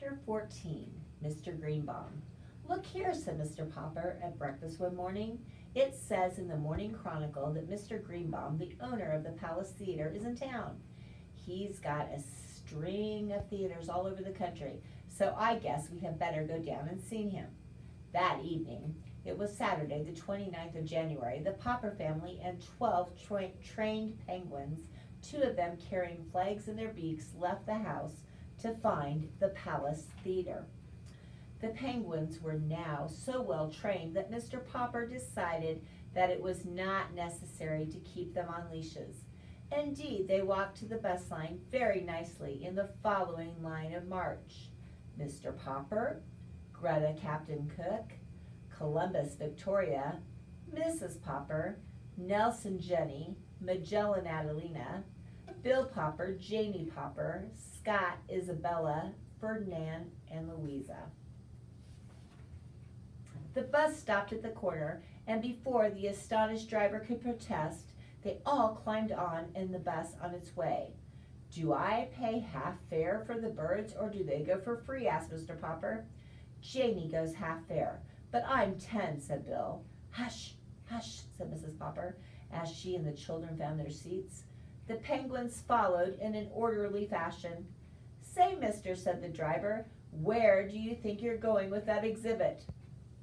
Chapter 14, Mr. Greenbaum. "Look here," said Mr. Popper at breakfast one morning. "It says in the Morning Chronicle that Mr. Greenbaum, the owner of the Palace Theater, is in town. He's got a string of theaters all over the country, so I guess we had better go down and see him." That evening, it was Saturday, the 29th of January, the Popper family and 12 trained penguins, 2 of them carrying flags in their beaks, left the house to find the Palace Theater. The penguins were now so well trained that Mr. Popper decided that it was not necessary to keep them on leashes. Indeed, they walked to the bus line very nicely in the following line of march: Mr. Popper, Greta Captain Cook, Columbus Victoria, Mrs. Popper, Nelson Jenny, Magellan Adelina, Bill Popper, Janie Popper, Scott, Isabella, Ferdinand, and Louisa. The bus stopped at the corner, and before the astonished driver could protest, they all climbed on in the bus on its way. "Do I pay half fare for the birds, or do they go for free?" asked Mr. Popper. "Janie goes half fare, but I'm 10, said Bill. "Hush, hush," said Mrs. Popper, as she and the children found their seats. The penguins followed in an orderly fashion. "Say, mister," said the driver, "where do you think you're going with that exhibit?"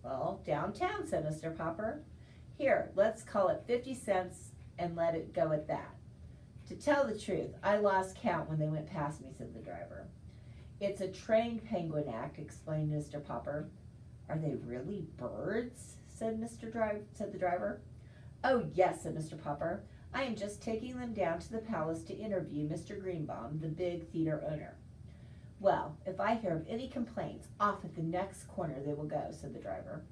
"Well, downtown," said Mr. Popper. "Here, let's call it 50 cents and let it go at that." "To tell the truth, I lost count when they went past me," said the driver. "It's a trained penguin act," explained Mr. Popper. "Are they really birds?" said the driver. "Oh, yes," said Mr. Popper. "I am just taking them down to the palace to interview Mr. Greenbaum, the big theater owner." "Well, if I hear of any complaints, off at the next corner they will go," said the driver.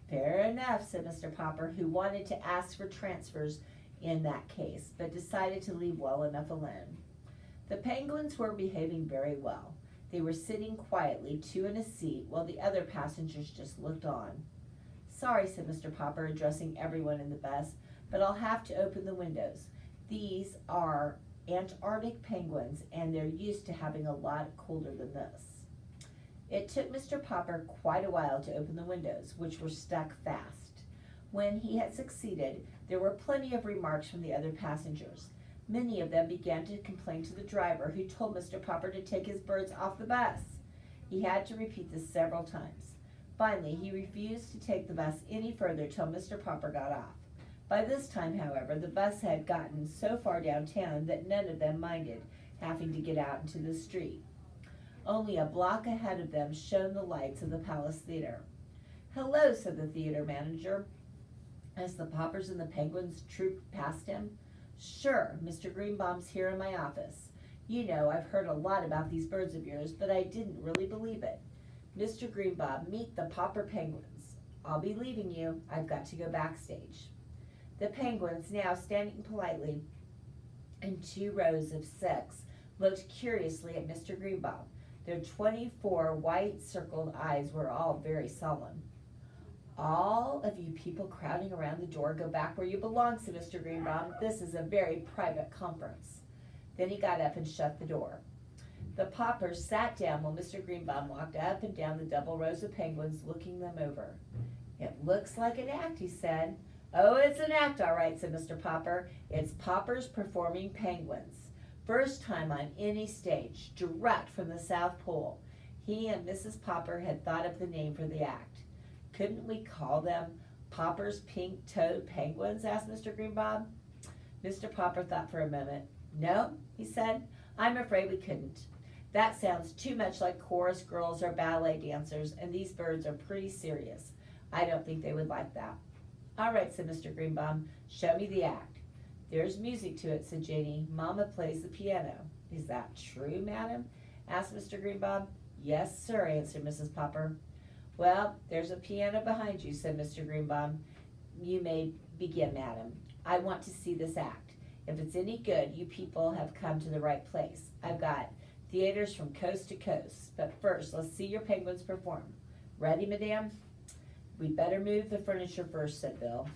"Fair enough," said Mr. Popper, who wanted to ask for transfers in that case, but decided to leave well enough alone. The penguins were behaving very well. They were sitting quietly, 2 in a seat, while the other passengers just looked on. "Sorry," said Mr. Popper, addressing everyone in the bus, "but I'll have to open the windows. These are Antarctic penguins, and they're used to having a lot colder than this." It took Mr. Popper quite a while to open the windows, which were stuck fast. When he had succeeded, there were plenty of remarks from the other passengers. Many of them began to complain to the driver, who told Mr. Popper to take his birds off the bus. He had to repeat this several times. Finally, he refused to take the bus any further till Mr. Popper got off. By this time, however, the bus had gotten so far downtown that none of them minded having to get out into the street. Only a block ahead of them shone the lights of the Palace Theater. "Hello," said the theater manager, as the Poppers and the penguins trooped past him. "Sure, Mr. Greenbaum's here in my office. You know, I've heard a lot about these birds of yours, but I didn't really believe it. Mr. Greenbaum, meet the Popper penguins. I'll be leaving you. I've got to go backstage." The penguins, now standing politely in 2 rows of 6, looked curiously at Mr. Greenbaum. Their 24 white circled eyes were all very solemn. "All of you people crowding around the door, go back where you belong," said Mr. Greenbaum. "This is a very private conference." Then he got up and shut the door. The Poppers sat down while Mr. Greenbaum walked up and down the double rows of penguins, looking them over. "It looks like an act," he said. "Oh, it's an act, all right," said Mr. Popper. "It's Poppers Performing Penguins. First time on any stage, direct from the South Pole." He and Mrs. Popper had thought up the name for the act. "Couldn't we call them Popper's Pink-Toed Penguins?" asked Mr. Greenbaum. Mr. Popper thought for a moment. "No," he said, "I'm afraid we couldn't. That sounds too much like chorus girls or ballet dancers, and these birds are pretty serious. I don't think they would like that." "All right," said Mr. Greenbaum, "show me the act." "There's music to it," said Janie. "Mama plays the piano." "Is that true, madam?" asked Mr. Greenbaum. "Yes, sir," answered Mrs. Popper. "Well, there's a piano behind you," said Mr. Greenbaum. "You may begin, madam. I want to see this act. If it's any good, you people have come to the right place. I've got theaters from coast to coast. But first, let's see your penguins perform. Ready, madame?" "We'd better move the furniture first," said Bill.